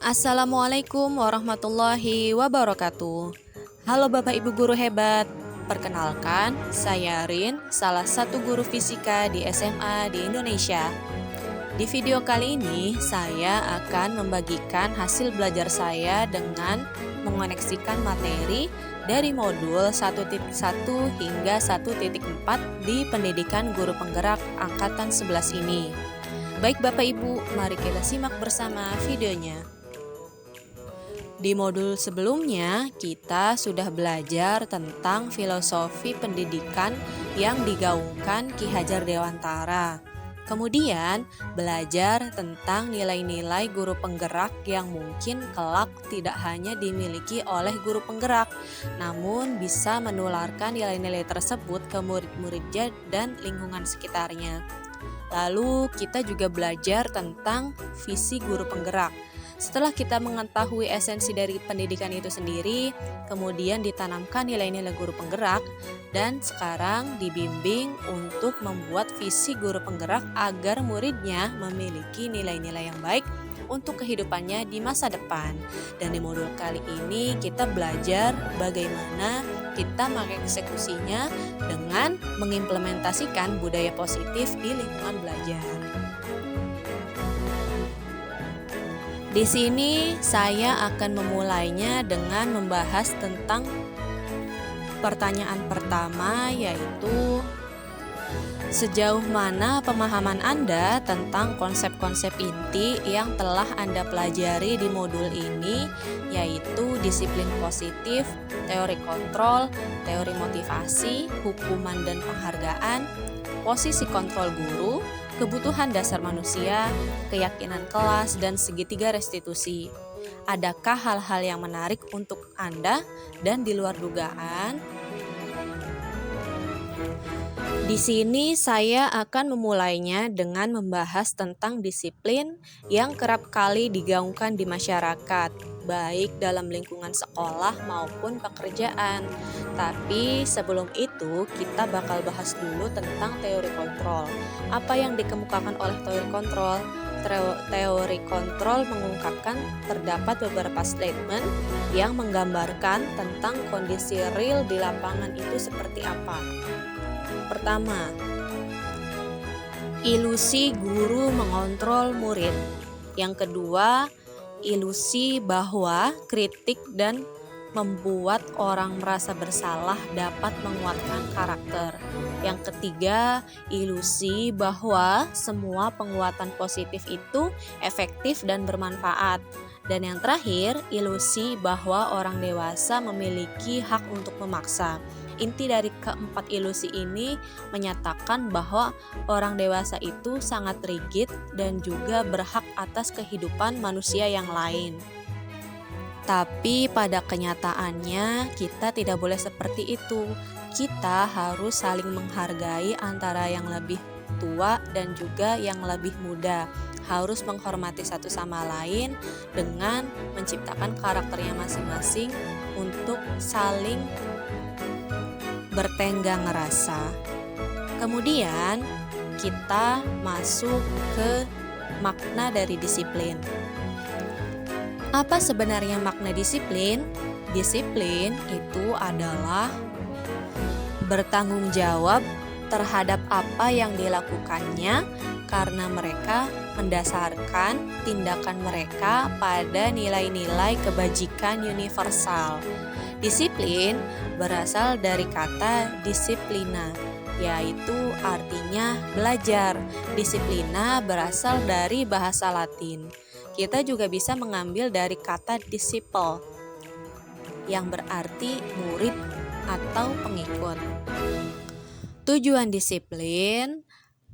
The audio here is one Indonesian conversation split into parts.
Assalamualaikum warahmatullahi wabarakatuh. Halo Bapak Ibu guru hebat. Perkenalkan, saya Rin, salah satu guru fisika di SMA di Indonesia. Di video kali ini, saya akan membagikan hasil belajar saya dengan mengoneksikan materi dari modul 1.1 hingga 1.4 di Pendidikan Guru Penggerak Angkatan 11 ini. Baik Bapak Ibu, mari kita simak bersama videonya. Di modul sebelumnya, kita sudah belajar tentang filosofi pendidikan yang digaungkan Ki Hajar Dewantara. Kemudian, belajar tentang nilai-nilai guru penggerak yang mungkin kelak tidak hanya dimiliki oleh guru penggerak, namun bisa menularkan nilai-nilai tersebut ke murid-muridnya dan lingkungan sekitarnya. Lalu, kita juga belajar tentang visi guru penggerak. Setelah kita mengetahui esensi dari pendidikan itu sendiri, kemudian ditanamkan nilai-nilai guru penggerak, dan sekarang dibimbing untuk membuat visi guru penggerak agar muridnya memiliki nilai-nilai yang baik untuk kehidupannya di masa depan. Dan di modul kali ini kita belajar bagaimana kita mengeksekusinya dengan mengimplementasikan budaya positif di lingkungan belajar. Di sini saya akan memulainya dengan membahas tentang pertanyaan pertama, yaitu sejauh mana pemahaman Anda tentang konsep-konsep inti yang telah Anda pelajari di modul ini, yaitu disiplin positif, teori kontrol, teori motivasi, hukuman dan penghargaan, posisi kontrol guru, kebutuhan dasar manusia, keyakinan kelas, dan segitiga restitusi. Adakah hal-hal yang menarik untuk Anda dan di luar dugaan? Di sini saya akan memulainya dengan membahas tentang disiplin yang kerap kali digaungkan di masyarakat, baik dalam lingkungan sekolah maupun pekerjaan. Tapi sebelum itu, kita bakal bahas dulu tentang teori kontrol. Apa yang dikemukakan oleh teori kontrol? Teori kontrol mengungkapkan terdapat beberapa statement yang menggambarkan tentang kondisi real di lapangan itu seperti apa. Pertama, ilusi guru mengontrol murid. Yang kedua, ilusi bahwa kritik dan membuat orang merasa bersalah dapat menguatkan karakter. Yang ketiga, ilusi bahwa semua penguatan positif itu efektif dan bermanfaat. Dan yang terakhir, ilusi bahwa orang dewasa memiliki hak untuk memaksa. Inti dari keempat ilusi ini menyatakan bahwa orang dewasa itu sangat rigid dan juga berhak atas kehidupan manusia yang lain. Tapi pada kenyataannya kita tidak boleh seperti itu. Kita harus saling menghargai antara yang lebih tua dan juga yang lebih muda. Harus menghormati satu sama lain dengan menciptakan karakternya masing-masing untuk saling bertenggang rasa. Kemudian kita masuk ke makna dari disiplin. Apa sebenarnya makna disiplin? Disiplin itu adalah bertanggung jawab terhadap apa yang dilakukannya karena mereka mendasarkan tindakan mereka pada nilai-nilai kebajikan universal. Disiplin berasal dari kata disiplina, yaitu artinya belajar. Disiplina berasal dari bahasa Latin. Kita juga bisa mengambil dari kata disciple, yang berarti murid atau pengikut. Tujuan disiplin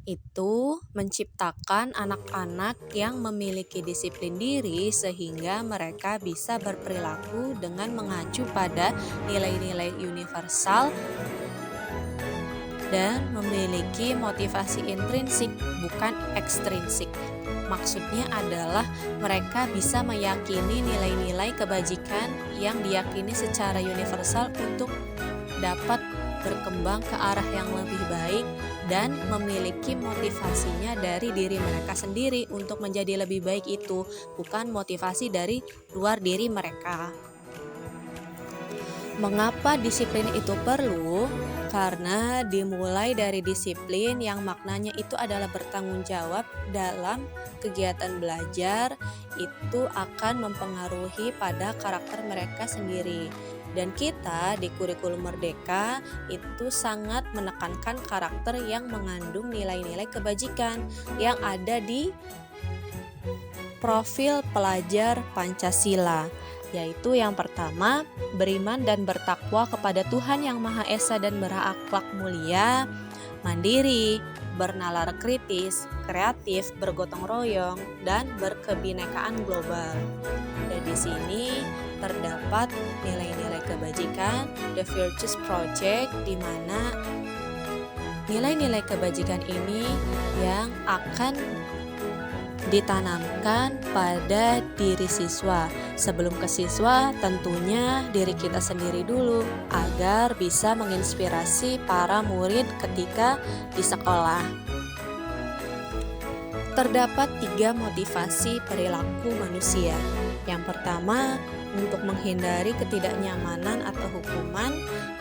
itu menciptakan anak-anak yang memiliki disiplin diri sehingga mereka bisa berperilaku dengan mengacu pada nilai-nilai universal dan memiliki motivasi intrinsik bukan ekstrinsik. Maksudnya adalah mereka bisa meyakini nilai-nilai kebajikan yang diyakini secara universal untuk dapat berkembang ke arah yang lebih baik dan memiliki motivasinya dari diri mereka sendiri untuk menjadi lebih baik itu, bukan motivasi dari luar diri mereka. Mengapa disiplin itu perlu? Karena dimulai dari disiplin yang maknanya itu adalah bertanggung jawab dalam kegiatan belajar, itu akan mempengaruhi pada karakter mereka sendiri. Dan kita di kurikulum Merdeka itu sangat menekankan karakter yang mengandung nilai-nilai kebajikan yang ada di profil pelajar Pancasila, yaitu yang pertama, beriman dan bertakwa kepada Tuhan Yang Maha Esa dan berakhlak mulia, mandiri, bernalar kritis, kreatif, bergotong royong, dan berkebinekaan global. Dan di sini terdapat nilai-nilai kebajikan, The Virtues Project, di mana nilai-nilai kebajikan ini yang akan ditanamkan pada diri siswa. Sebelum ke siswa, tentunya diri kita sendiri dulu agar bisa menginspirasi para murid ketika di sekolah. Terdapat 3 motivasi perilaku manusia. Yang pertama, untuk menghindari ketidaknyamanan atau hukuman.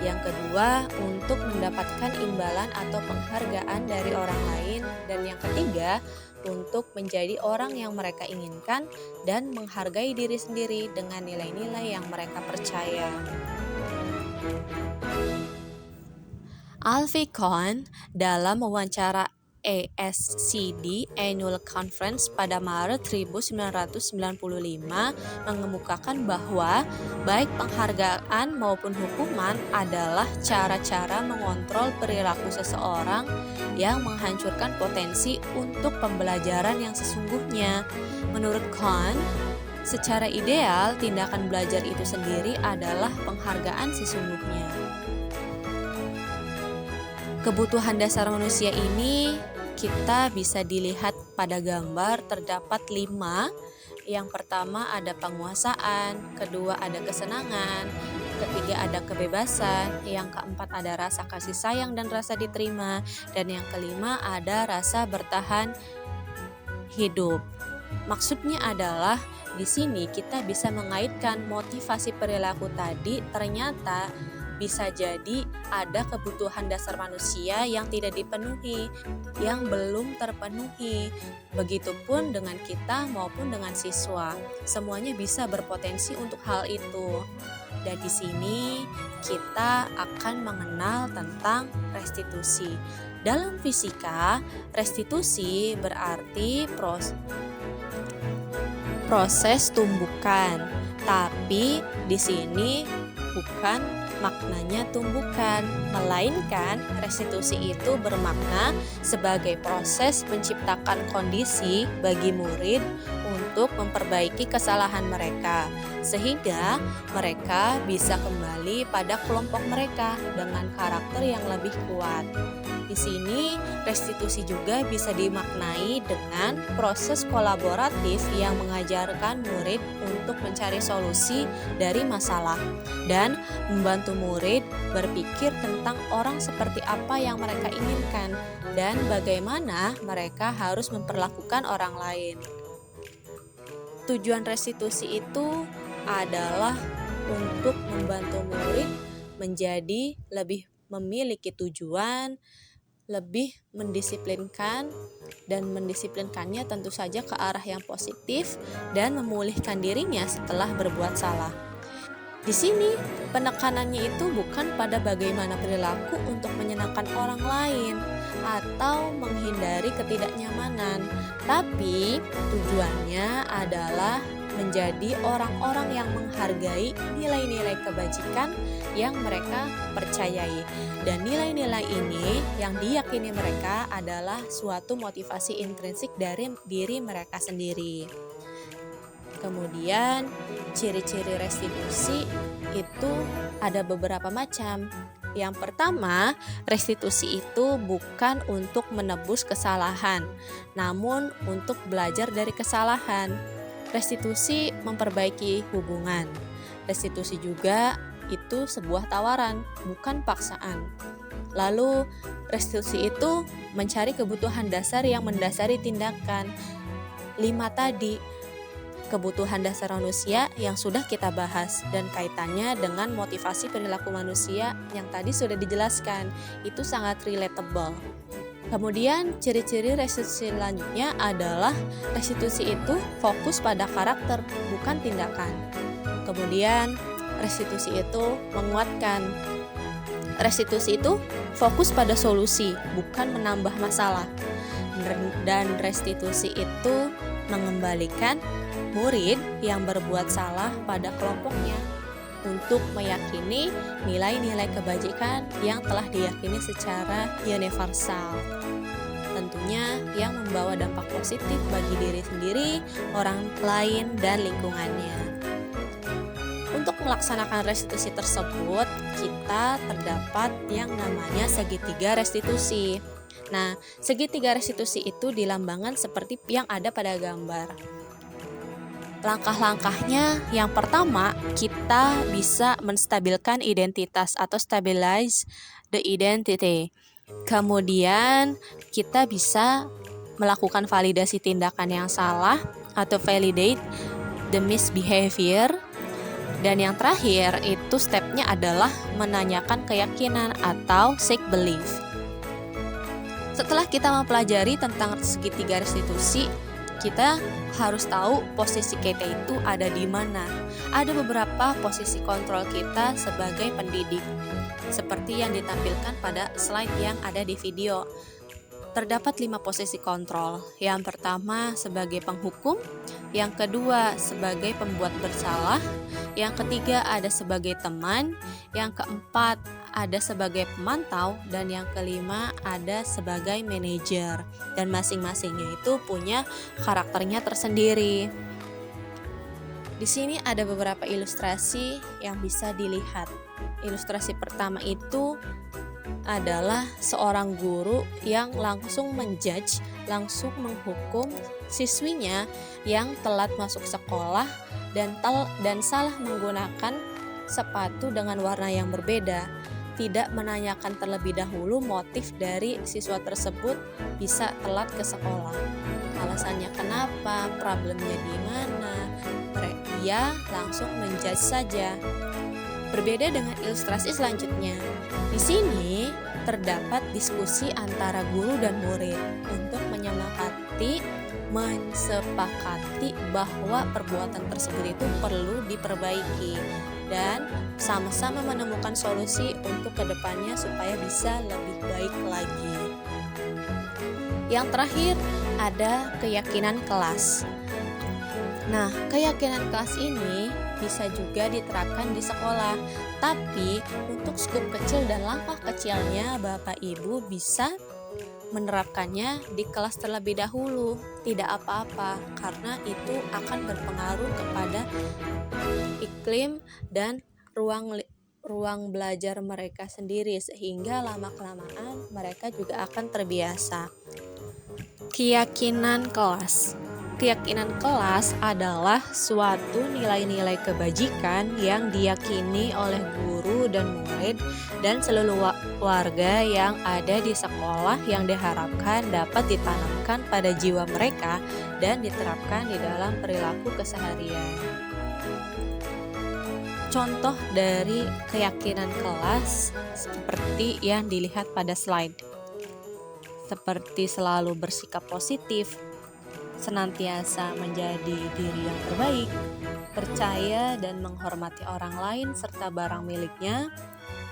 Yang kedua, untuk mendapatkan imbalan atau penghargaan dari orang lain. Dan yang ketiga, untuk menjadi orang yang mereka inginkan dan menghargai diri sendiri dengan nilai-nilai yang mereka percaya. Alfie Kohn dalam wawancara ASCD Annual Conference pada Maret 1995 mengemukakan bahwa baik penghargaan maupun hukuman adalah cara-cara mengontrol perilaku seseorang yang menghancurkan potensi untuk pembelajaran yang sesungguhnya. Menurut Kohn, secara ideal tindakan belajar itu sendiri adalah penghargaan sesungguhnya. Kebutuhan dasar manusia ini kita bisa dilihat pada gambar, terdapat 5. Yang pertama ada penguasaan, kedua ada kesenangan, ketiga ada kebebasan, yang keempat ada rasa kasih sayang dan rasa diterima, dan yang kelima ada rasa bertahan hidup. Maksudnya adalah di sini kita bisa mengaitkan motivasi perilaku tadi, ternyata bisa jadi ada kebutuhan dasar manusia yang tidak dipenuhi, yang belum terpenuhi. Begitupun dengan kita maupun dengan siswa. Semuanya bisa berpotensi untuk hal itu. Dan di sini kita akan mengenal tentang restitusi. Dalam fisika, restitusi berarti proses tumbukan. Tapi di sini bukan maknanya tumbukan, melainkan restitusi itu bermakna sebagai proses menciptakan kondisi bagi murid untuk memperbaiki kesalahan mereka, sehingga mereka bisa kembali pada kelompok mereka dengan karakter yang lebih kuat. Di sini, restitusi juga bisa dimaknai dengan proses kolaboratif yang mengajarkan murid untuk mencari solusi dari masalah dan membantu murid berpikir tentang orang seperti apa yang mereka inginkan dan bagaimana mereka harus memperlakukan orang lain. Tujuan restitusi itu adalah untuk membantu murid menjadi lebih memiliki tujuan, lebih mendisiplinkan, dan mendisiplinkannya tentu saja ke arah yang positif dan memulihkan dirinya setelah berbuat salah. Di sini penekanannya itu bukan pada bagaimana perilaku untuk menyenangkan orang lain atau menghindari ketidaknyamanan, tapi tujuannya adalah menjadi orang-orang yang menghargai nilai-nilai kebajikan yang mereka percayai. Dan nilai-nilai ini yang diyakini mereka adalah suatu motivasi intrinsik dari diri mereka sendiri. Kemudian ciri-ciri restitusi itu ada beberapa macam. Yang pertama, restitusi itu bukan untuk menebus kesalahan, namun untuk belajar dari kesalahan. Restitusi memperbaiki hubungan. Restitusi juga itu sebuah tawaran, bukan paksaan. Lalu restitusi itu mencari kebutuhan dasar yang mendasari tindakan. 5 tadi, kebutuhan dasar manusia yang sudah kita bahas dan kaitannya dengan motivasi perilaku manusia yang tadi sudah dijelaskan. Itu sangat relatable. Kemudian ciri-ciri restitusi selanjutnya adalah restitusi itu fokus pada karakter, bukan tindakan. Kemudian restitusi itu menguatkan. Restitusi itu fokus pada solusi, bukan menambah masalah. Dan restitusi itu mengembalikan murid yang berbuat salah pada kelompoknya untuk meyakini nilai-nilai kebajikan yang telah diyakini secara universal. Tentunya yang membawa dampak positif bagi diri sendiri, orang lain, dan lingkungannya. Untuk melaksanakan restitusi tersebut, kita terdapat yang namanya segitiga restitusi. Nah, segitiga restitusi itu dilambangkan seperti yang ada pada gambar. Langkah-langkahnya, yang pertama, kita bisa menstabilkan identitas atau stabilize the identity. Kemudian, kita bisa melakukan validasi tindakan yang salah atau validate the misbehavior. Dan yang terakhir, itu stepnya adalah menanyakan keyakinan atau seek belief. Setelah kita mempelajari tentang segitiga restitusi, kita harus tahu posisi kita itu ada di mana. Ada beberapa posisi kontrol kita sebagai pendidik, seperti yang ditampilkan pada slide yang ada di video. Terdapat 5 posisi kontrol. Yang pertama sebagai penghukum, yang kedua sebagai pembuat bersalah, yang ketiga ada sebagai teman, yang keempat ada sebagai pemantau, dan yang kelima ada sebagai manajer. Dan masing-masingnya itu punya karakternya tersendiri. Di sini ada beberapa ilustrasi yang bisa dilihat. Ilustrasi pertama itu adalah seorang guru yang langsung menjudge, langsung menghukum siswinya yang telat masuk sekolah dan salah menggunakan sepatu dengan warna yang berbeda. Tidak menanyakan terlebih dahulu motif dari siswa tersebut bisa telat ke sekolah. Alasannya kenapa, problemnya di mana, dia langsung menjudge saja. Berbeda dengan ilustrasi selanjutnya. Di sini terdapat diskusi antara guru dan murid untuk mensepakati bahwa perbuatan tersebut itu perlu diperbaiki dan sama-sama menemukan solusi untuk kedepannya supaya bisa lebih baik lagi. Yang terakhir ada keyakinan kelas. Nah, keyakinan kelas ini bisa juga diterapkan di sekolah, tapi untuk skup kecil dan langkah kecilnya Bapak Ibu bisa menerapkannya di kelas terlebih dahulu. Tidak apa-apa, karena itu akan berpengaruh kepada iklim dan ruang belajar mereka sendiri, sehingga lama-kelamaan mereka juga akan terbiasa. Keyakinan kelas. Keyakinan kelas adalah suatu nilai-nilai kebajikan yang diyakini oleh guru dan murid dan seluruh warga yang ada di sekolah yang diharapkan dapat ditanamkan pada jiwa mereka dan diterapkan di dalam perilaku keseharian. Contoh dari keyakinan kelas seperti yang dilihat pada slide. Seperti selalu bersikap positif, senantiasa menjadi diri yang terbaik, percaya dan menghormati orang lain serta barang miliknya,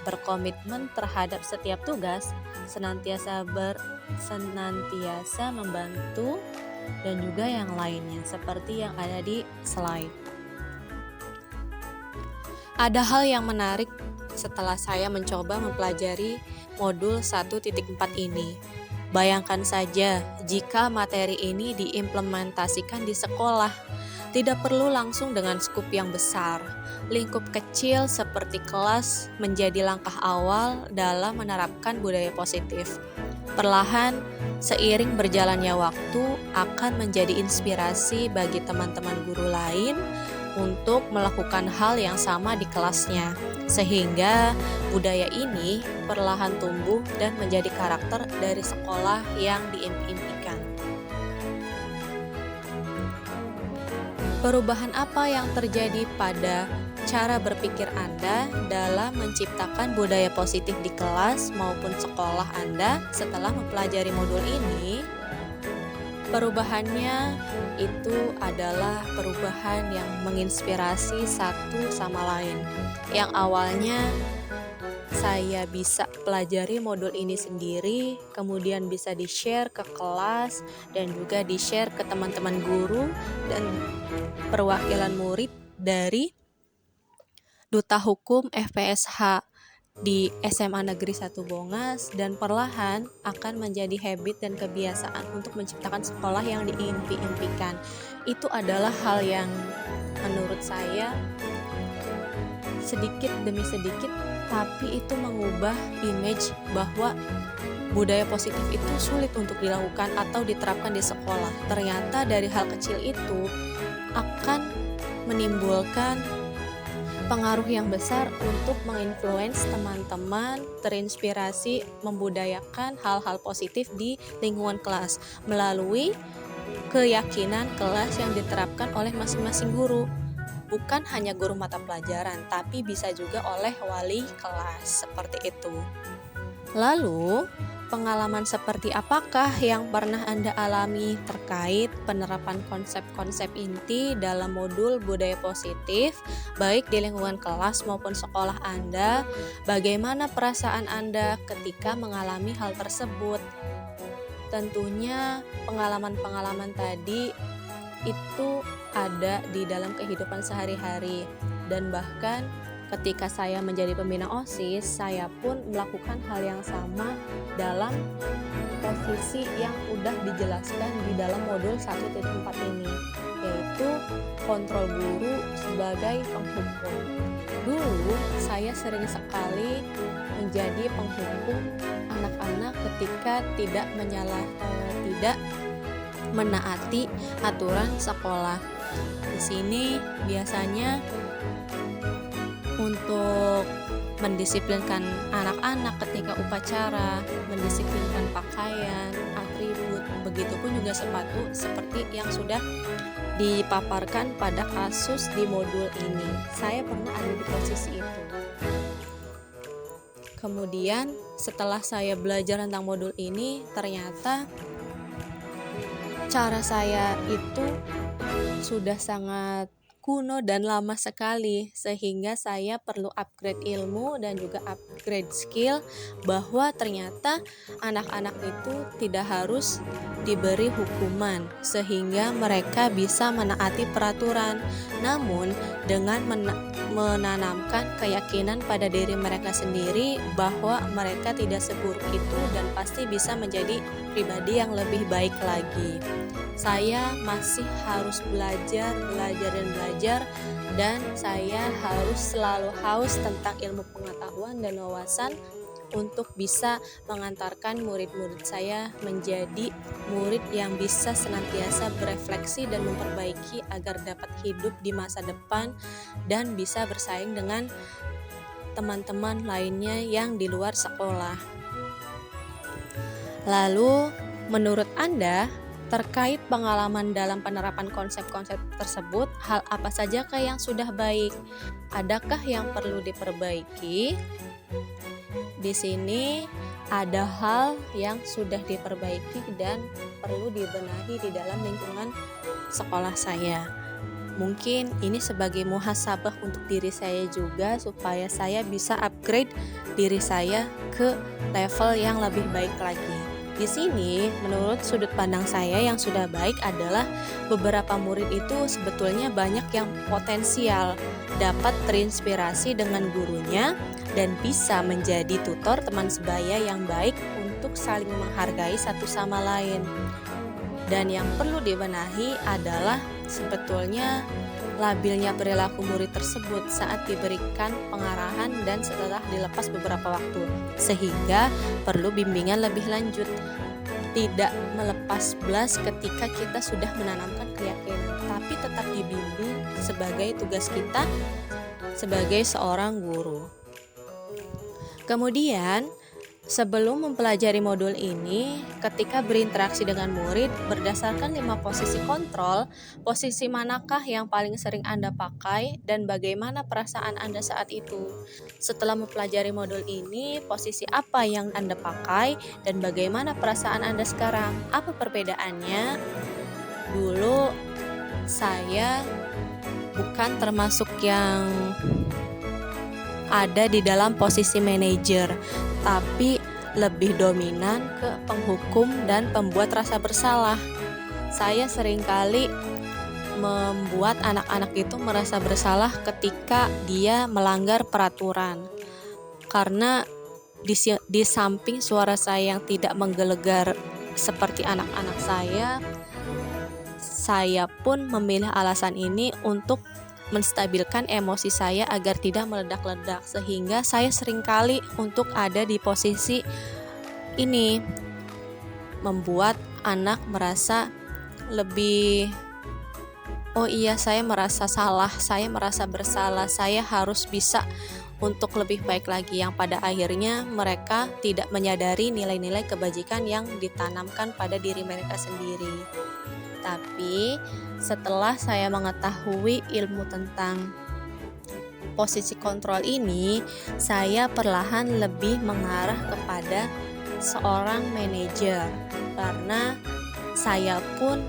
berkomitmen terhadap setiap tugas, senantiasa membantu, dan juga yang lainnya seperti yang ada di slide. Ada hal yang menarik setelah saya mencoba mempelajari modul 1.4 ini. Bayangkan saja jika materi ini diimplementasikan di sekolah. Tidak perlu langsung dengan skup yang besar. Lingkup kecil seperti kelas menjadi langkah awal dalam menerapkan budaya positif. Perlahan, seiring berjalannya waktu, akan menjadi inspirasi bagi teman-teman guru lain untuk melakukan hal yang sama di kelasnya, sehingga budaya ini perlahan tumbuh dan menjadi karakter dari sekolah yang diimpikan. Perubahan apa yang terjadi pada cara berpikir Anda dalam menciptakan budaya positif di kelas maupun sekolah Anda setelah mempelajari modul ini? Perubahannya itu adalah perubahan yang menginspirasi satu sama lain. Yang awalnya saya bisa pelajari modul ini sendiri, kemudian bisa di-share ke kelas dan juga di-share ke teman-teman guru dan perwakilan murid dari Duta Hukum FPSH di SMA Negeri 1 Bongas, dan perlahan akan menjadi habit dan kebiasaan untuk menciptakan sekolah yang diimpi-impikan. Itu adalah hal yang menurut saya sedikit demi sedikit, tapi itu mengubah image bahwa budaya positif itu sulit untuk dilakukan atau diterapkan di sekolah. Ternyata dari hal kecil itu akan menimbulkan pengaruh yang besar untuk menginfluence teman-teman terinspirasi membudayakan hal-hal positif di lingkungan kelas melalui keyakinan kelas yang diterapkan oleh masing-masing guru. Bukan hanya guru mata pelajaran, tapi bisa juga oleh wali kelas, seperti itu. Lalu, pengalaman seperti apakah yang pernah Anda alami terkait penerapan konsep-konsep inti dalam modul budaya positif, baik di lingkungan kelas maupun sekolah Anda? Bagaimana perasaan Anda ketika mengalami hal tersebut? Tentunya pengalaman-pengalaman tadi itu ada di dalam kehidupan sehari-hari, dan bahkan ketika saya menjadi pembina OSIS, saya pun melakukan hal yang sama dalam posisi yang udah dijelaskan di dalam modul 1.4 ini, yaitu kontrol guru sebagai penghukum. Dulu saya sering sekali menjadi penghukum anak-anak ketika tidak menaati aturan sekolah. Di sini biasanya untuk mendisiplinkan anak-anak ketika upacara, mendisiplinkan pakaian, atribut, begitupun juga sepatu, seperti yang sudah dipaparkan pada kasus di modul ini. Saya pernah ada di posisi itu. Kemudian setelah saya belajar tentang modul ini, ternyata cara saya itu sudah sangat kuno dan lama sekali, sehingga saya perlu upgrade ilmu dan juga upgrade skill, bahwa ternyata anak-anak itu tidak harus diberi hukuman sehingga mereka bisa menaati peraturan, namun dengan menanamkan keyakinan pada diri mereka sendiri bahwa mereka tidak seburuk itu dan pasti bisa menjadi pribadi yang lebih baik lagi. Saya masih harus belajar dan saya harus selalu haus tentang ilmu pengetahuan dan wawasan untuk bisa mengantarkan murid-murid saya menjadi murid yang bisa senantiasa berefleksi dan memperbaiki agar dapat hidup di masa depan dan bisa bersaing dengan teman-teman lainnya yang di luar sekolah. Lalu, menurut Anda, terkait pengalaman dalam penerapan konsep-konsep tersebut, hal apa sajakah yang sudah baik? Adakah yang perlu diperbaiki? Di sini ada hal yang sudah diperbaiki dan perlu dibenahi di dalam lingkungan sekolah saya. Mungkin ini sebagai muhasabah untuk diri saya juga, supaya saya bisa upgrade diri saya ke level yang lebih baik lagi. Di sini, menurut sudut pandang saya yang sudah baik adalah beberapa murid itu sebetulnya banyak yang potensial, dapat terinspirasi dengan gurunya, dan bisa menjadi tutor teman sebaya yang baik untuk saling menghargai satu sama lain. Dan yang perlu dibenahi adalah sebetulnya labilnya perilaku murid tersebut saat diberikan pengarahan dan setelah dilepas beberapa waktu, sehingga perlu bimbingan lebih lanjut. Tidak melepas belas ketika kita sudah menanamkan keyakinan, tapi tetap dibimbing sebagai tugas kita sebagai seorang guru. Kemudian, sebelum mempelajari modul ini, ketika berinteraksi dengan murid berdasarkan 5 posisi kontrol, posisi manakah yang paling sering Anda pakai dan bagaimana perasaan Anda saat itu? Setelah mempelajari modul ini, posisi apa yang Anda pakai dan bagaimana perasaan Anda sekarang? Apa perbedaannya? Dulu saya bukan termasuk yang ada di dalam posisi manajer, tapi lebih dominan ke penghukum dan pembuat rasa bersalah. Saya seringkali membuat anak-anak itu merasa bersalah ketika dia melanggar peraturan. Karena di samping suara saya yang tidak menggelegar seperti anak-anak saya pun memilih alasan ini untuk menstabilkan emosi saya agar tidak meledak-ledak, sehingga saya seringkali untuk ada di posisi ini membuat anak merasa lebih, oh iya, saya merasa salah, saya merasa bersalah, saya harus bisa untuk lebih baik lagi, yang pada akhirnya mereka tidak menyadari nilai-nilai kebajikan yang ditanamkan pada diri mereka sendiri. Tapi setelah saya mengetahui ilmu tentang posisi kontrol ini, saya perlahan lebih mengarah kepada seorang manajer, karena saya pun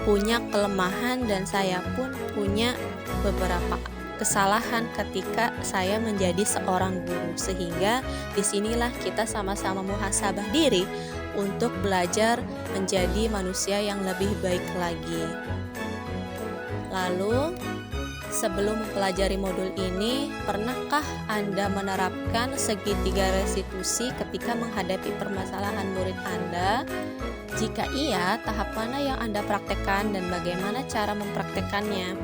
punya kelemahan dan saya pun punya beberapa kesalahan ketika saya menjadi seorang guru, sehingga disinilah kita sama-sama muhasabah diri untuk belajar menjadi manusia yang lebih baik lagi. Lalu, sebelum mempelajari modul ini, pernahkah Anda menerapkan segitiga restitusi ketika menghadapi permasalahan murid Anda? Jika iya, tahap mana yang Anda praktekkan dan bagaimana cara mempraktekannya?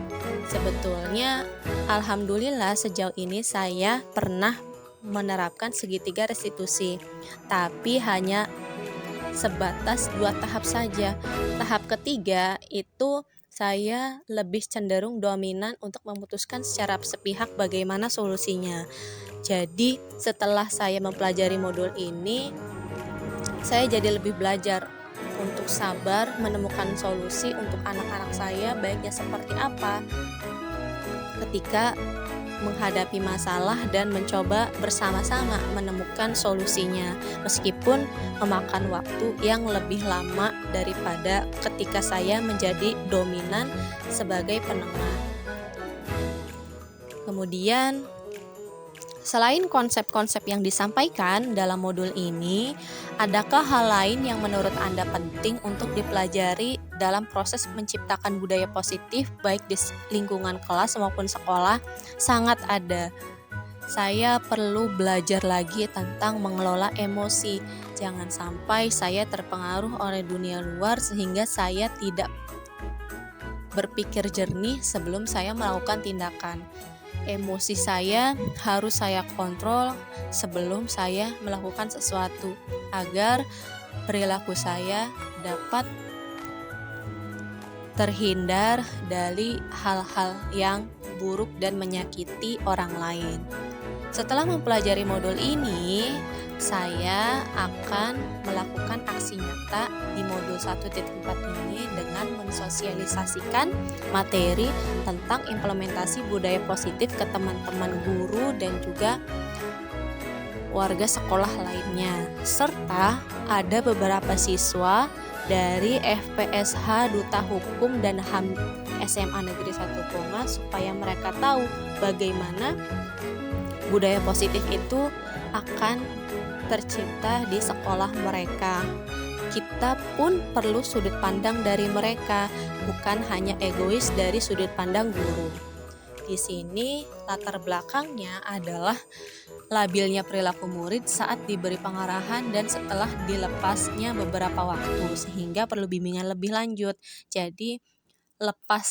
Sebetulnya, alhamdulillah sejauh ini saya pernah menerapkan segitiga restitusi, tapi hanya sebatas 2 tahap saja. Tahap ketiga itu saya lebih cenderung dominan untuk memutuskan secara sepihak bagaimana solusinya. Jadi setelah saya mempelajari modul ini, saya jadi lebih belajar untuk sabar menemukan solusi untuk anak-anak saya, baiknya seperti apa ketika menghadapi masalah dan mencoba bersama-sama menemukan solusinya, meskipun memakan waktu yang lebih lama daripada ketika saya menjadi dominan sebagai penengah. Kemudian, selain konsep-konsep yang disampaikan dalam modul ini, adakah hal lain yang menurut Anda penting untuk dipelajari dalam proses menciptakan budaya positif baik di lingkungan kelas maupun sekolah? Sangat ada. Saya perlu belajar lagi tentang mengelola emosi. Jangan sampai saya terpengaruh oleh dunia luar sehingga saya tidak berpikir jernih sebelum saya melakukan tindakan. Emosi saya harus saya kontrol sebelum saya melakukan sesuatu agar perilaku saya dapat terhindar dari hal-hal yang buruk dan menyakiti orang lain. Setelah mempelajari modul ini, saya akan melakukan aksi nyata di modul 1.4 ini dengan mensosialisasikan materi tentang implementasi budaya positif ke teman-teman guru dan juga warga sekolah lainnya, serta ada beberapa siswa dari FPSH Duta Hukum dan HAM SMA Negeri 1 Ponga supaya mereka tahu bagaimana budaya positif itu akan tercipta di sekolah mereka. Kita pun perlu sudut pandang dari mereka, bukan hanya egois dari sudut pandang guru. Di sini latar belakangnya adalah labilnya perilaku murid saat diberi pengarahan dan setelah dilepasnya beberapa waktu, sehingga perlu bimbingan lebih lanjut. Jadi lepas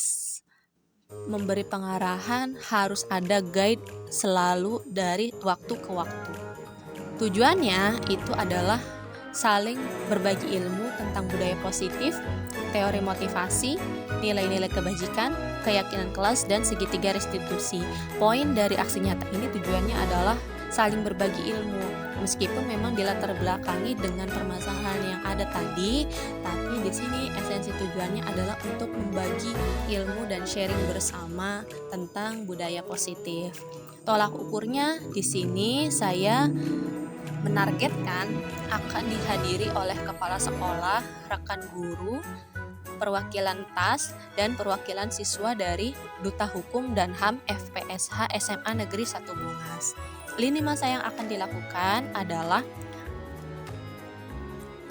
memberi pengarahan, harus ada guide selalu dari waktu ke waktu. Tujuannya itu adalah saling berbagi ilmu tentang budaya positif, teori motivasi, nilai-nilai kebajikan, keyakinan kelas, dan segitiga restitusi. Poin dari aksi nyata ini tujuannya adalah saling berbagi ilmu, meskipun memang dilatar belakangi dengan permasalahan yang ada tadi, tapi di sini esensi tujuannya adalah untuk membagi ilmu dan sharing bersama tentang budaya positif. Tolak ukurnya di sini saya menargetkan akan dihadiri oleh kepala sekolah, rekan guru, perwakilan TAS, dan perwakilan siswa dari Duta Hukum dan HAM FPSH SMA Negeri 1 Bungas. Lini masa yang akan dilakukan adalah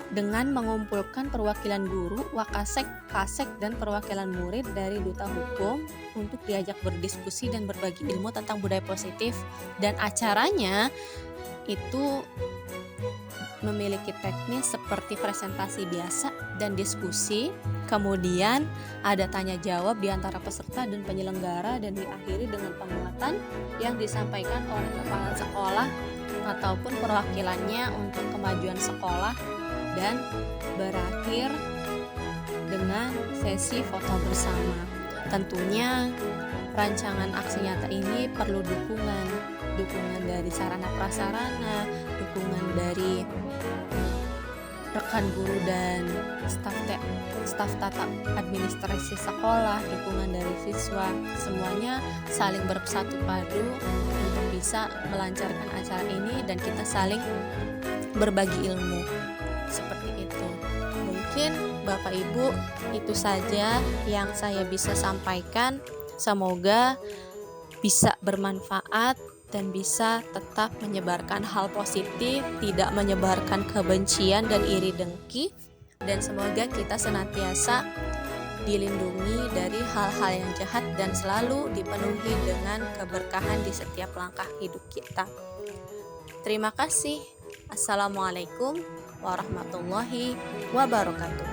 dengan mengumpulkan perwakilan guru, wakasek, kasek, dan perwakilan murid dari Duta Hukum untuk diajak berdiskusi dan berbagi ilmu tentang budaya positif. Dan acaranya itu memiliki teknis seperti presentasi biasa dan diskusi, kemudian ada tanya jawab di antara peserta dan penyelenggara, dan diakhiri dengan penguatan yang disampaikan oleh kepala sekolah ataupun perwakilannya untuk kemajuan sekolah, dan berakhir dengan sesi foto bersama. Tentunya rancangan aksi nyata ini perlu dukungan dari sarana prasarana, dukungan dari rekan guru dan staf tata administrasi sekolah, dukungan dari siswa, semuanya saling bersatu padu untuk bisa melancarkan acara ini dan kita saling berbagi ilmu. Seperti itu. Mungkin Bapak Ibu itu saja yang saya bisa sampaikan. Semoga bisa bermanfaat dan bisa tetap menyebarkan hal positif, tidak menyebarkan kebencian dan iri dengki, dan semoga kita senantiasa dilindungi dari hal-hal yang jahat dan selalu dipenuhi dengan keberkahan di setiap langkah hidup kita. Terima kasih. Assalamualaikum warahmatullahi wabarakatuh.